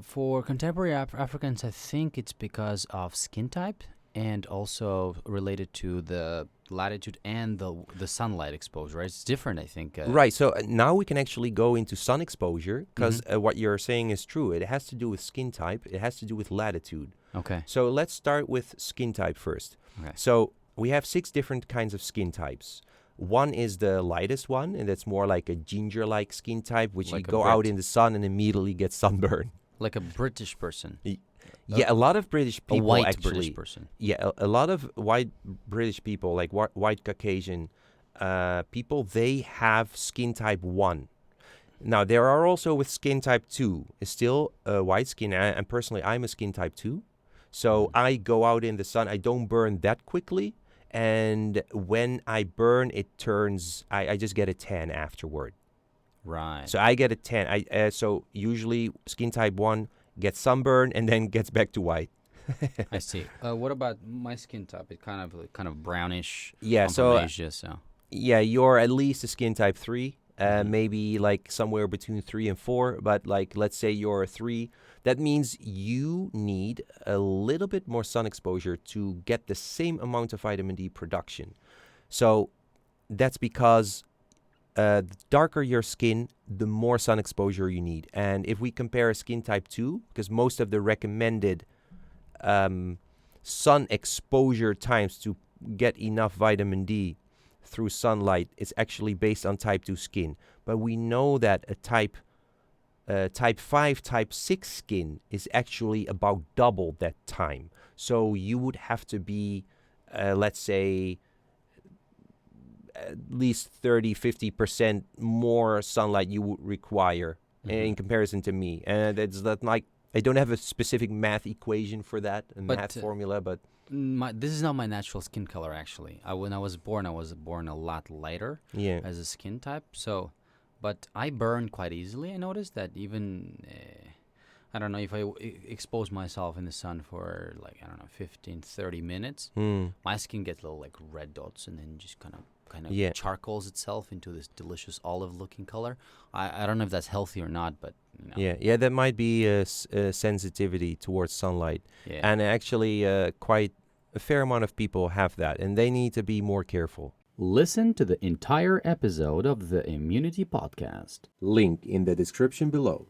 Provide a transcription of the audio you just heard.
For contemporary Africans, I think it's because of skin type and also related to the latitude and the sunlight exposure. Right? It's different, I think. Right. So now we can actually go into sun exposure because Mhm. what you're saying is true. It has to do with skin type. It has to do with latitude. Okay. So let's start with skin type first. Okay. So we have 6 different kinds of skin types. One is the lightest one, and that's more like a ginger-like skin type, which you Like a go out Brit. in the sun and immediately get sunburn. Like a British person, Yeah, a lot of British a people white actually. British person. Yeah, a lot of white British people, like white Caucasian people, they have skin type 1. Now, there are also with skin type 2, it's still white skin, and personally, I'm a skin type 2. So I go out in the sun, I don't burn that quickly, and when I burn, it turns, I just get a tan afterward. Right. So I get a tan. So usually skin type 1 gets sunburn and then gets back to white. I see. What about my skin type? It kind of brownish. Yeah, I'm so from Asia, so. yeah, you're at least a skin type 3, Mhm. maybe like somewhere between 3 and 4, but like let's say you're a 3, that means you need a little bit more sun exposure to get the same amount of vitamin D production. So that's because the darker your skin, the more sun exposure you need. And if we compare a skin type 2, because most of the recommended sun exposure times to get enough vitamin D through sunlight is actually based on type 2 skin. But we know that a type 5, type 6 skin is actually about double that time. So you would have to be, let's say, at least 30-50% more sunlight you would require in comparison to me. And it's not like I don't have a specific math equation for that, a But, math formula, but This is not my natural skin color, actually. When I was born a lot lighter yeah. as a skin type. So, but I burn quite easily. I noticed that even, I don't know, if I expose myself in the sun for like, I don't know, 15, 30 minutes, my skin gets little like red dots and then just kind of Yeah. charcoals itself into this delicious olive looking color. I don't know if that's healthy or not, but Yeah, that might be a sensitivity towards sunlight. yeah. And actually, quite a fair amount of people have that, and they need to be more careful. Listen to the entire episode of the Immunity Podcast. Link in the description below.